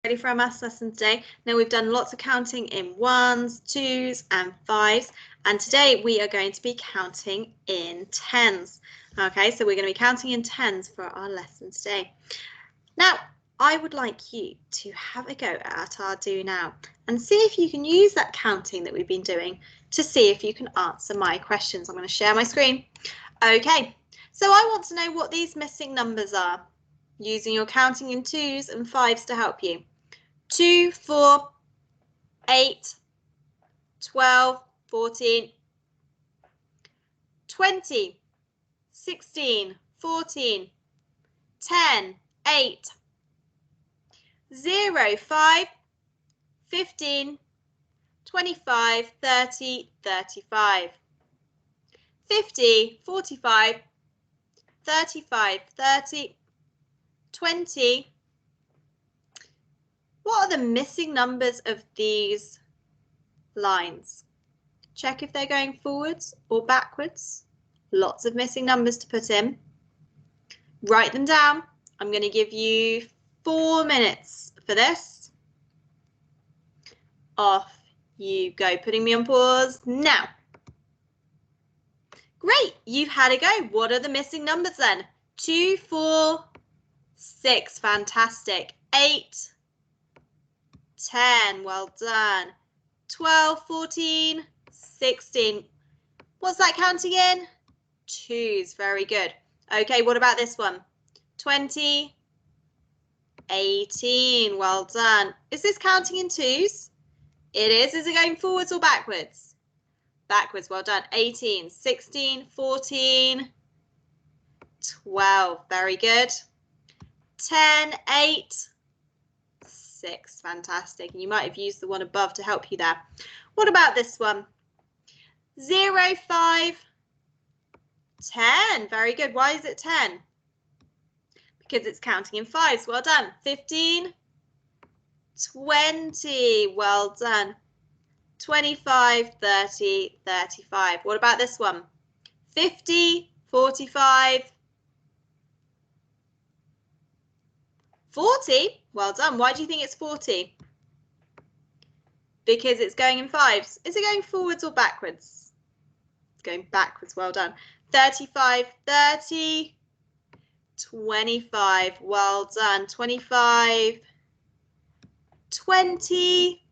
Ready for our maths lesson today. Now we've done lots of counting in 1s, 2s and 5s, and today we are going to be counting in 10s. Okay, so we're going to be counting in 10s for our lesson today. Now I would like you to have a go at our do now and see if you can use that counting that we've been doing to see if you can answer my questions. I'm going to share my screen. Okay, so I want to know what these missing numbers are, using your counting in 2s and 5s to help you. 2, 4, 8, 12, 14, 20, 16, 14, 10, 8, 0, 5, 15, 25, 30, 35, 50, 45, 35, 30, 20. What are the missing numbers of these lines? Check if they're going forwards or backwards. Lots of missing numbers to put in. Write them down. I'm going to give you 4 minutes for this. Off you go. Putting me on pause now. Great, you've had a go. What are the missing numbers then? 2, 4, 6, fantastic. 8, 10, well done. 12, 14, 16. What's that counting in? 2s, very good. Okay, what about this one? 20, 18, well done. Is this counting in 2s? It is. Is it going forwards or backwards? Backwards, well done. 18, 16, 14, 12, very good. 10, 8, 6, fantastic. And you might have used the one above to help you there. What about this one? 0, 5, 10, very good. Why is it 10? Because it's counting in 5s, well done. 15, 20, well done. 25, 30, 35. What about this one? 50, 45, 40, well done. Why do you think it's 40? Because it's going in 5s. Is it going forwards or backwards? It's going backwards, well done. 35, 30, 25, well done. 25, 20,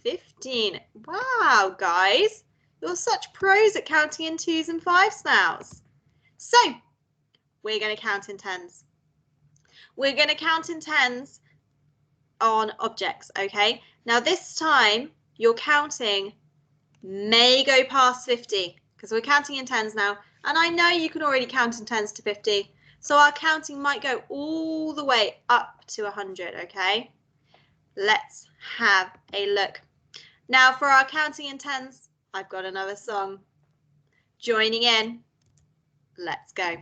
15. Wow, guys, you're such pros at counting in 2s and 5s now. So we're going to count in 10s. We're going to count in 10s on objects, okay? Now this time your counting may go past 50 because we're counting in 10s now, and I know you can already count in 10s to 50, so our counting might go all the way up to 100, okay? Let's have a look. Now for our counting in 10s, I've got another song. Joining in, let's go.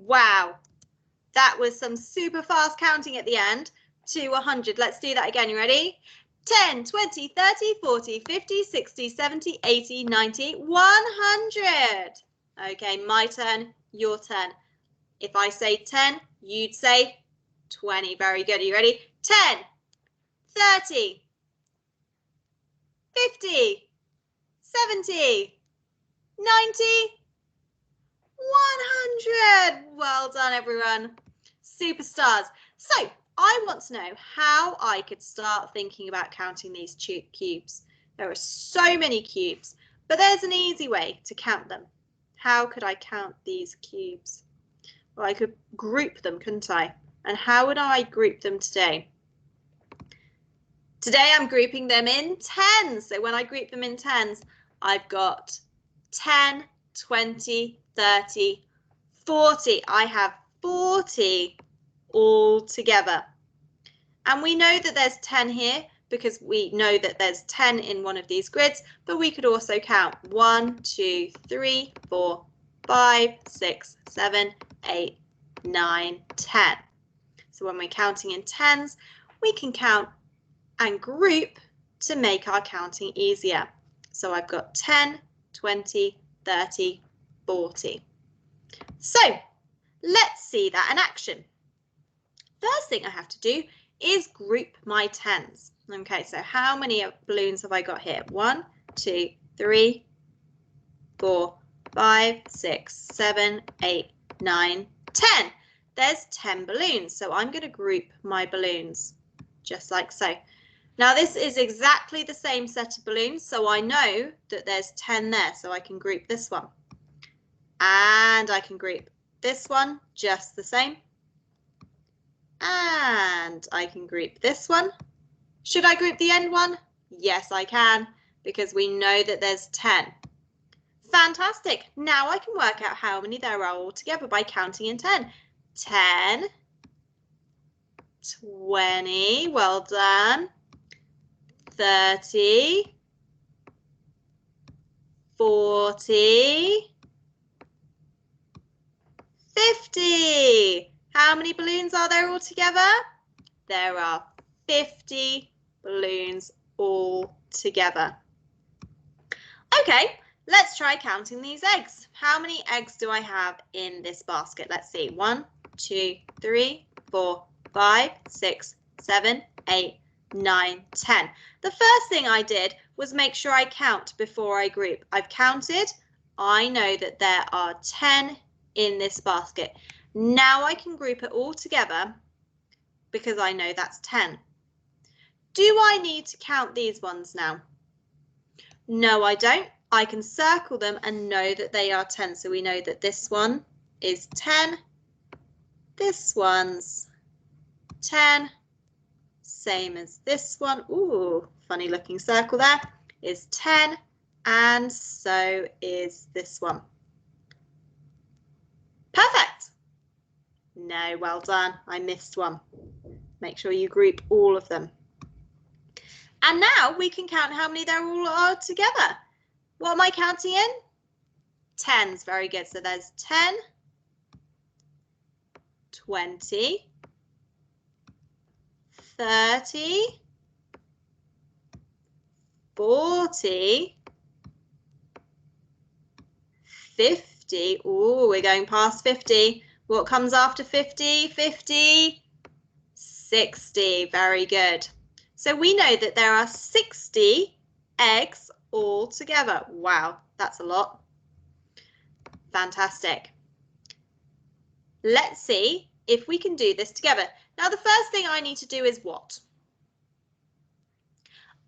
Wow, that was some super fast counting at the end to 100. Let's do that again. You ready? 10, 20, 30, 40, 50, 60, 70, 80, 90, 100. Okay, my turn, your turn. If I say 10, you'd say 20. Very good. Are you ready? 10, 30, 50, 70, 90, 100. Well done, everyone. Superstars. So I want to know how I could start thinking about counting these cubes. There are so many cubes, but there's an easy way to count them. How could I count these cubes? Well, I could group them, couldn't I? And how would I group them today? Today I'm grouping them in 10s. So when I group them in 10s, I've got 10, 20, 30, 40. I have 40 all together. And we know that there's 10 here because we know that there's 10 in one of these grids, but we could also count 1, 2, 3, 4, 5, 6, 7, 8, 9, 10. So when we're counting in 10s, we can count and group to make our counting easier. So I've got 10, 20, 30, 40. So let's see that in action. First thing I have to do is group my 10s. Okay, so how many balloons have I got here? 1, 2, 3, 4, 5, 6, 7, 8, 9, 10. There's 10 balloons, so I'm going to group my balloons just like so. Now this is exactly the same set of balloons, so I know that there's 10 there, so I can group this one. And I can group this one just the same. And I can group this one. Should I group the end one? Yes, I can, because we know that there's 10. Fantastic. Now I can work out how many there are all together by counting in 10. 10, 20, well done, 30, 40, 50. How many balloons are there all together? There are 50 balloons all together. Okay, let's try counting these eggs. How many eggs do I have in this basket? Let's see. 1, 2, 3, 4, 5, 6, 7, 8, 9, 10. The first thing I did was make sure I count before I group. I've counted. I know that there are 10 in this basket. Now I can group it all together because I know that's 10. Do I need to count these ones now? No, I don't. I can circle them and know that they are 10. So we know that this one is 10. This one's 10. Same as this one. Ooh, funny looking circle there. Is 10. And so is this one. Perfect. No, well done. I missed one. Make sure you group all of them. And now we can count how many there all are together. What am I counting in? 10s, very good. So there's 10, 20, 30, 40, 50. Oh, we're going past 50. What comes after 50? 50, 60. Very good. So we know that there are 60 eggs all together. Wow, that's a lot. Fantastic. Let's see if we can do this together. Now, the first thing I need to do is what?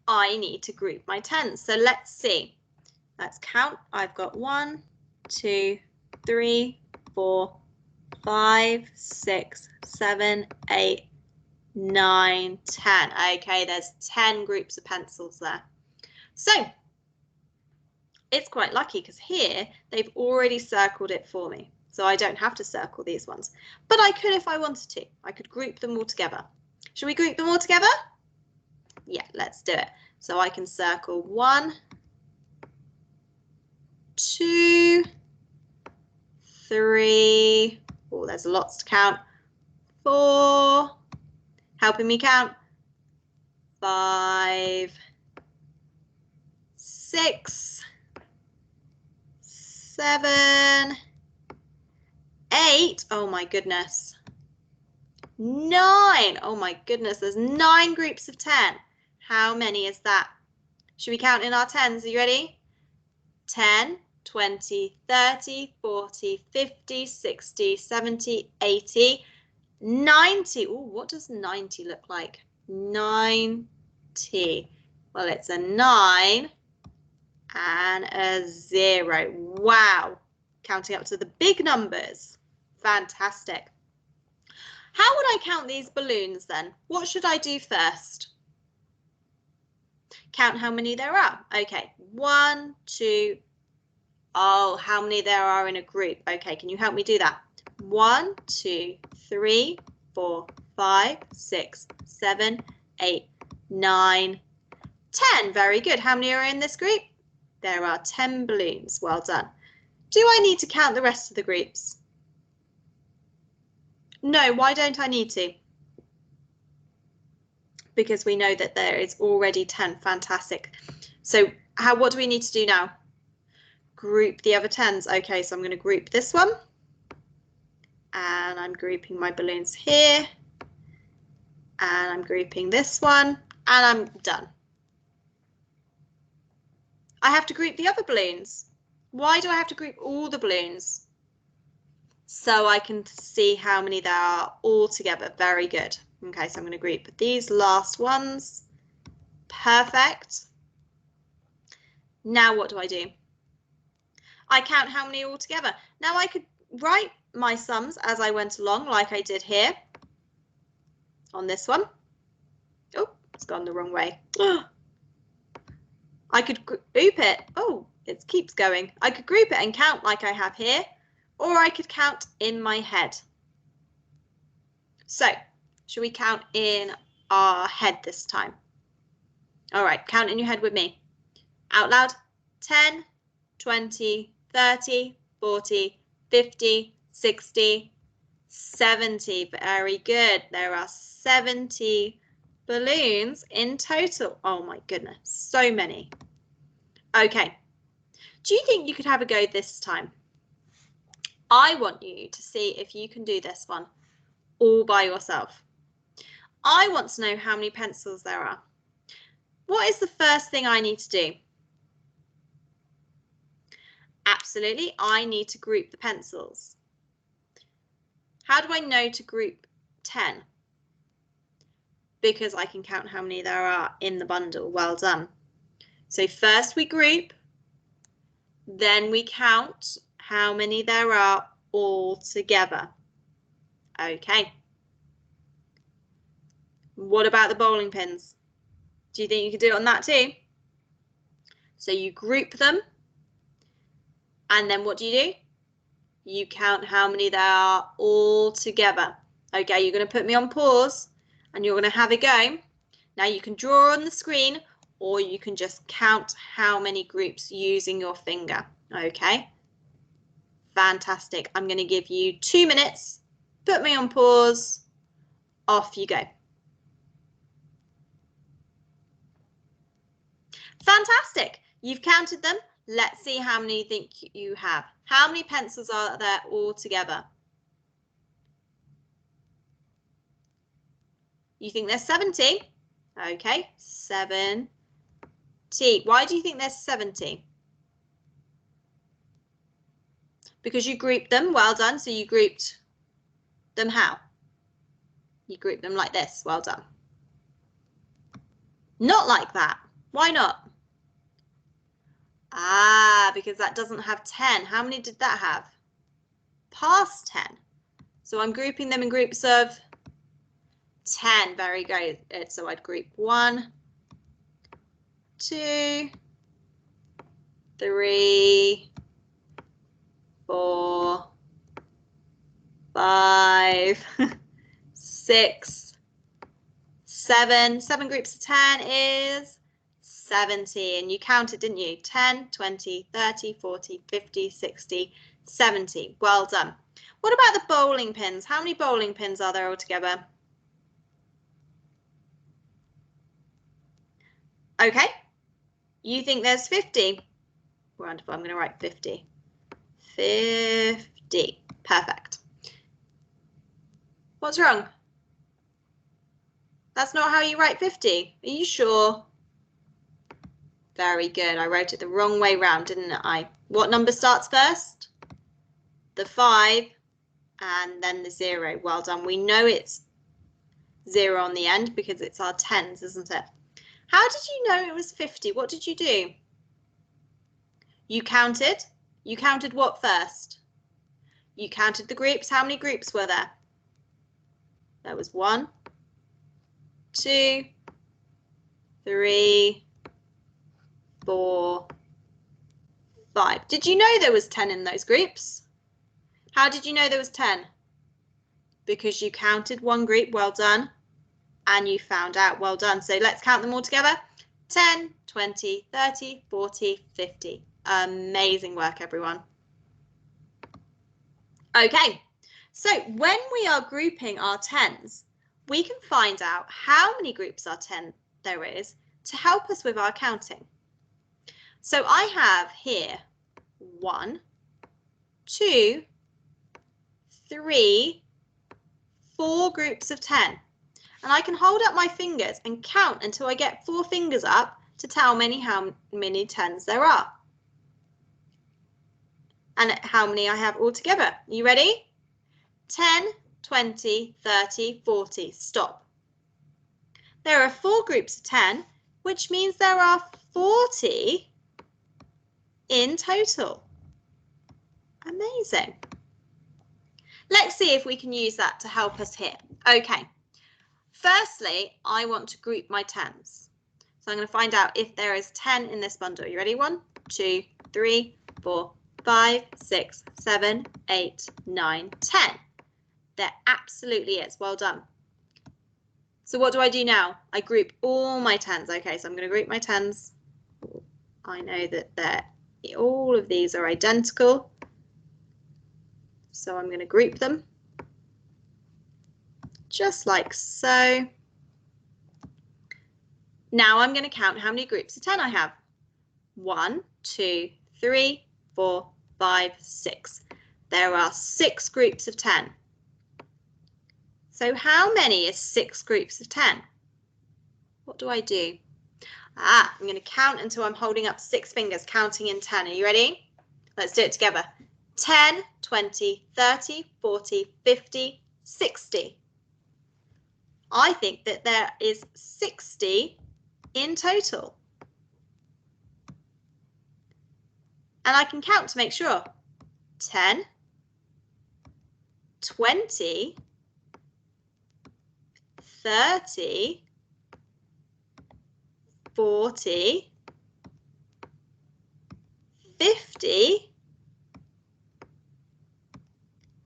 I need to group my 10s. So let's see. Let's count. I've got 1, 2, 3, 4, 5, 6, 7, 8, 9, 10. Okay, there's 10 groups of pencils there. So it's quite lucky because here they've already circled it for me. So I don't have to circle these ones. But I could if I wanted to. I could group them all together. Should we group them all together? Yeah, let's do it. So I can circle 1, 2, 3. Oh, there's lots to count. 4. Helping me count. 5, 6, 7, 8. Oh my goodness. 9. Oh my goodness, there's 9 groups of 10. How many is that? Should we count in our 10s? Are you ready? 10, 20, 30, 40, 50, 60, 70, 80. 90. Oh, what does 90 look like? 90. Well, it's a 9 and a 0. Wow. Counting up to the big numbers. Fantastic. How would I count these balloons then? What should I do first? Count how many there are. Okay, 1, 2. Oh, how many there are in a group. Okay, can you help me do that? 1, 2, 3, 4, 5, 6, 7, 8, 9, 10. Very good. How many are in this group? There are 10 balloons. Well done. Do I need to count the rest of the groups? No, why don't I need to? Because we know that there is already 10. Fantastic. So what do we need to do now? Group the other 10s. Okay, so I'm going to group this one. And I'm grouping my balloons here. And I'm grouping this one. And I'm done. I have to group the other balloons. Why do I have to group all the balloons? So I can see how many there are all together. Very good. Okay, so I'm going to group these last ones. Perfect. Now what do? I count how many all together. Now I could write my sums as I went along, like I did here on this one. Oh, it's gone the wrong way. I could group it. Oh, it keeps going. I could group it and count like I have here, or I could count in my head. So, should we count in our head this time? All right, count in your head with me. Out loud. 10, 20, 30, 40, 50, 60, 70. Very good. There are 70 balloons in total. Oh my goodness, so many. Okay, do you think you could have a go this time? I want you to see if you can do this one all by yourself. I want to know how many pencils there are. What is the first thing I need to do? Absolutely, I need to group the pencils. How do I know to group 10? Because I can count how many there are in the bundle. Well done. So first we group, then we count how many there are all together. Okay. What about the bowling pins? Do you think you could do it on that too? So you group them, and then what do? You count how many there are all together. Okay, you're going to put me on pause, and you're going to have a go. Now you can draw on the screen, or you can just count how many groups using your finger. Okay, fantastic. I'm going to give you 2 minutes. Put me on pause. Off you go. Fantastic. You've counted them. Let's see how many you think you have. How many pencils are there all together? You think there's 70? Okay, 70. Why do you think there's 70? Because you grouped them. Well done. So you grouped them how? You grouped them like this. Well done. Not like that. Why not? Ah, because that doesn't have 10. How many did that have? Past 10. So I'm grouping them in groups of 10. Very good. So I'd group 1, 2, 3, 4, 5, 6, 7. 7 groups of 10 is 70. And you counted, didn't you? 10, 20, 30, 40, 50, 60, 70. Well done. What about the bowling pins? How many bowling pins are there altogether? Okay. You think there's 50? Wonderful. I'm going to write 50. 50. Perfect. What's wrong? That's not how you write 50. Are you sure? Very good. I wrote it the wrong way round, didn't I? What number starts first? The 5. and then the 0. Well done. We know it's 0 on the end because it's our 10s, isn't it? How did you know it was 50? What did you do? You counted. You counted what first? You counted the groups. How many groups were there? There was 1, 2, 3, 4, 5. Did you know there was 10 in those groups? How did you know there was 10? Because you counted one group, well done, and you found out, well done. So let's count them all together. 10, 20, 30, 40, 50. Amazing work, everyone. Okay, so when we are grouping our 10s, we can find out how many groups of 10 there is to help us with our counting. So I have here 1, 2, 3, 4 groups of 10. And I can hold up my fingers and count until I get 4 fingers up to tell me how many 10s there are. And how many I have altogether. Are you ready? 10, 20, 30, 40. Stop. There are 4 groups of 10, which means there are 40 in total. Amazing. Let's see if we can use that to help us here. Okay. Firstly, I want to group my 10s. So I'm going to find out if there is 10 in this bundle. Are you ready? 1, 2, 3, 4, 5, 6, 7, 8, 9, 10. There absolutely is. Well done. So what do I do now? I group all my 10s. Okay, so I'm going to group my 10s. I know that all of these are identical. So I'm going to group them. Just like so. Now I'm going to count how many groups of 10 I have. 1, 2, 3, 4, 5, 6. There are 6 groups of 10. So how many is 6 groups of 10? What do I do? I'm going to count until I'm holding up 6 fingers, counting in 10. Are you ready? Let's do it together. 10, 20, 30, 40, 50, 60. I think that there is 60 in total. And I can count to make sure. 10, 20, 30, 40, 50,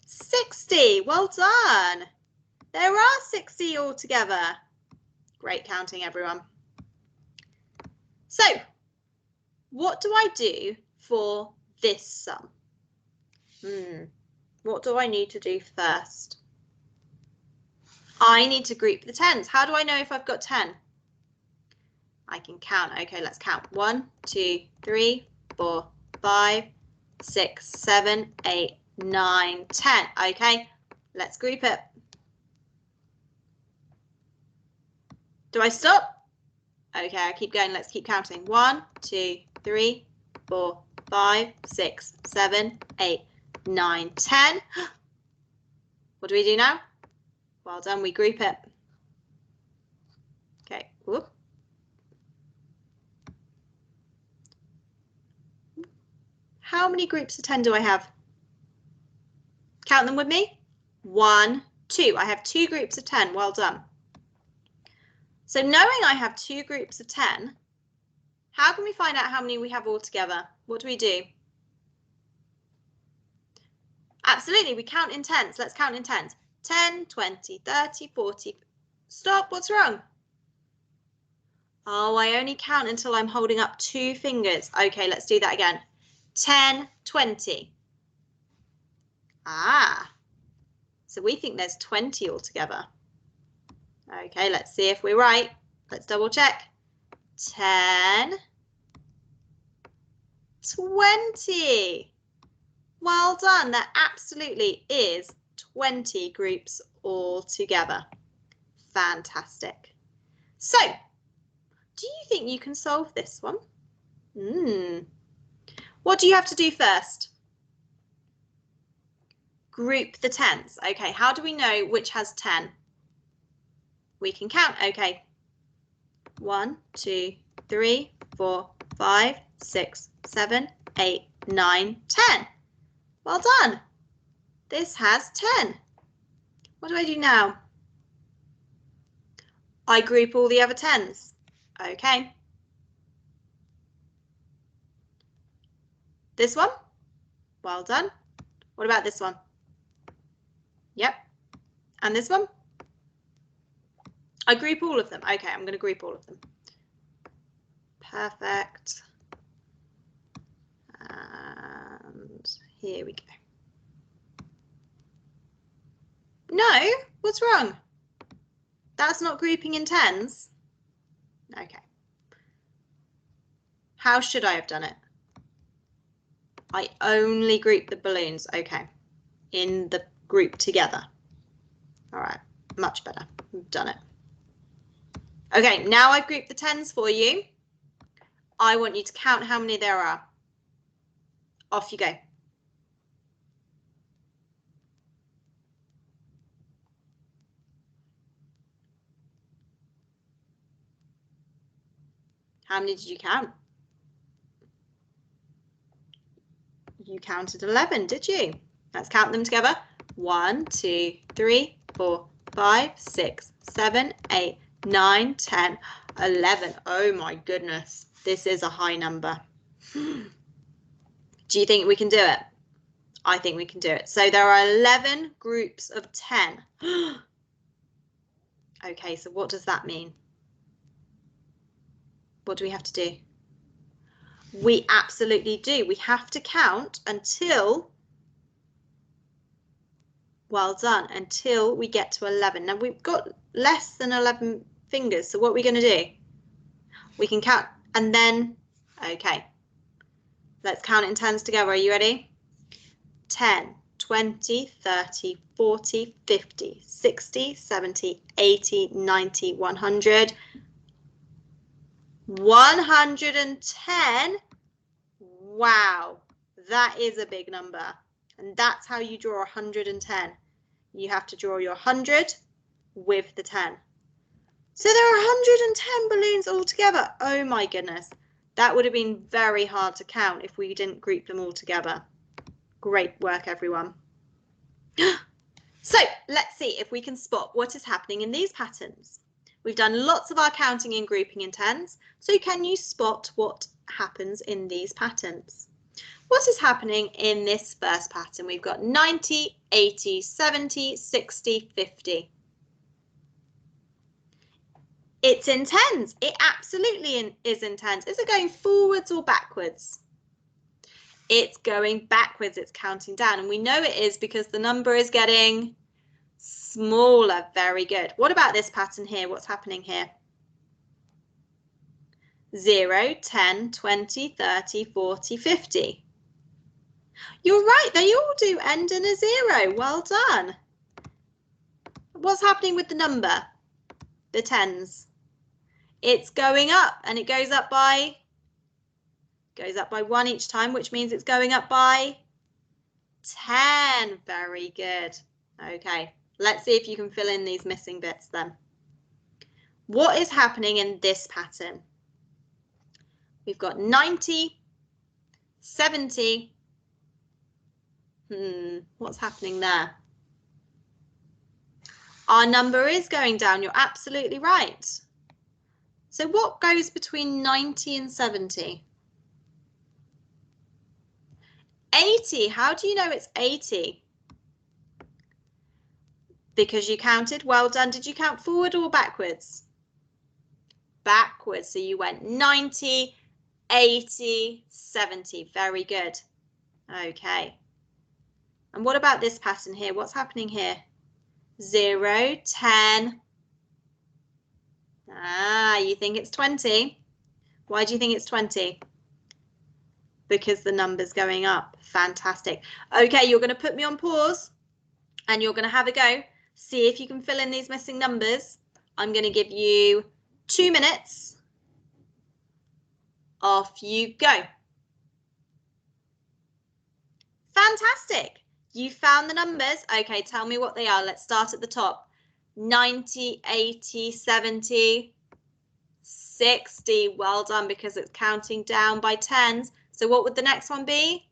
60. Well done. There are 60 altogether. Great counting, everyone. So, what do I do for this sum? What do I need to do first? I need to group the 10s. How do I know if I've got 10? I can count. Okay, let's count. 1, 2, 3, 4, 5, 6, 7, 8, 9, 10. Okay, let's group it. Do I stop? Okay, I keep going. Let's keep counting. 1, 2, 3, 4, 5, 6, 7, 8, 9, 10. What do we do now? Well done, we group it. Okay, whoop. How many groups of 10 do I have? Count them with me. 1, 2. I have 2 groups of 10. Well done. So knowing I have 2 groups of 10, how can we find out how many we have all together? What do we do? Absolutely, we count in 10s. Let's count in 10s. 10, 20, 30, 40. Stop, what's wrong? Oh, I only count until I'm holding up 2 fingers. Okay, let's do that again. 10, 20. So we think there's 20 altogether. Okay, let's see if we're right. Let's double check. 10, 20. Well done. There absolutely is 20 groups altogether. Fantastic. So, do you think you can solve this one? What do you have to do first? group the tens. Okay, how do we know which has 10? We can count. Okay. 1, 2, 3, 4, 5, 6, 7, 8, 9, 10. Well done. This has 10. What do I do now? I group all the other 10s. Okay. This one? Well done. What about this one? Yep. And this one? I group all of them. Okay, I'm going to group all of them. Perfect. And here we go. No, what's wrong? That's not grouping in 10s. Okay. How should I have done it? I only group the balloons. Okay. In the group together. All right. Much better. We've done it. Okay, now I've grouped the 10s for you. I want you to count how many there are. Off you go. How many did you count? You counted 11, did you? Let's count them together. 1, 2, 3, 4, 5, 6, 7, 8, 9, 10, 11. Oh my goodness, this is a high number. Do you think we can do it? I think we can do it. So there are 11 groups of 10. Okay, so what does that mean? What do we have to do? We absolutely do. We have to count until, well done, until we get to 11. Now we've got less than 11 fingers, so what are we going to do? We can count and then, okay, let's count in 10s together. Are you ready? 10, 20, 30, 40, 50, 60, 70, 80, 90, 100. 110. Wow, that is a big number. And that's how you draw 110. You have to draw your 100 with the 10. So there are 110 balloons all together. Oh my goodness. That would have been very hard to count if we didn't group them all together. Great work, everyone. So let's see if we can spot what is happening in these patterns. We've done lots of our counting and grouping in 10s. So can you spot what happens in these patterns? What is happening in this first pattern? We've got 90, 80, 70, 60, 50. It's in 10s. It absolutely is in 10s. Is it going forwards or backwards? It's going backwards. It's counting down. And we know it is because the number is getting smaller. Very good. What about this pattern here? What's happening here? 0, 10, 20, 30, 40, 50. You're right. They all do end in a 0. Well done. What's happening with the number? The 10s. It's going up and it goes up by 1 each time, which means it's going up by 10. Very good. Okay, let's see if you can fill in these missing bits then. What is happening in this pattern? We've got 90, 70. What's happening there? Our number is going down. You're absolutely right. So what goes between 90 and 70? 80. How do you know it's 80? Because you counted. Well done. Did you count forward or backwards? Backwards. So you went 90, 80, 70. Very good. Okay. And what about this pattern here? What's happening here? 0, 10. You think it's 20. Why do you think it's 20? Because the number's going up. Fantastic. Okay, you're going to put me on pause and you're going to have a go. See if you can fill in these missing numbers. I'm going to give you 2 minutes. Off you go. Fantastic. You found the numbers? Okay, tell me what they are. Let's start at the top. 90, 80, 70, 60. Well done, because it's counting down by tens. So what would the next one be?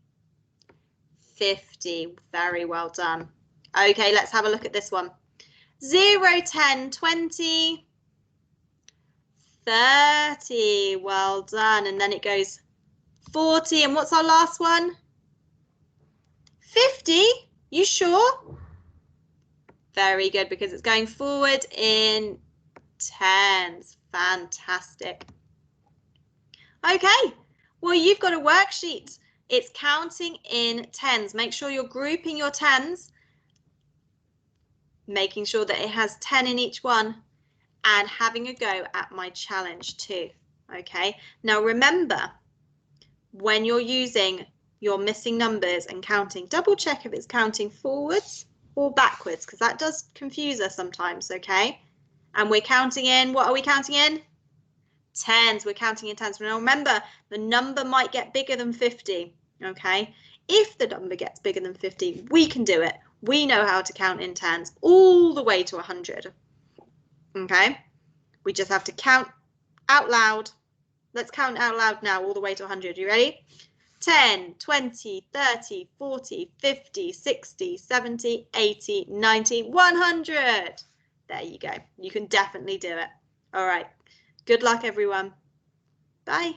50. Very well done. Okay, let's have a look at this one. 0, 10, 20, 30. Well done. And then it goes 40. And what's our last one? 50. You sure? Very good, because it's going forward in tens. Fantastic. Okay, well, you've got a worksheet. It's counting in tens. Make sure you're grouping your tens, making sure that it has 10 in each one, and having a go at my challenge too. Okay, now remember, when you're using your missing numbers and counting, double check if it's counting forwards or backwards, because that does confuse us sometimes. Okay, and we're counting in, what are we counting in? Tens. We're counting in tens. Now remember, the number might get bigger than 50. Okay, if the number gets bigger than 50, we can do it. We know how to count in tens all the way to 100. Okay, we just have to count out loud. Let's count out loud now all the way to 100. You ready? 10, 20, 30, 40, 50, 60, 70, 80, 90, 100. There you go. You can definitely do it. All right. Good luck, everyone. Bye.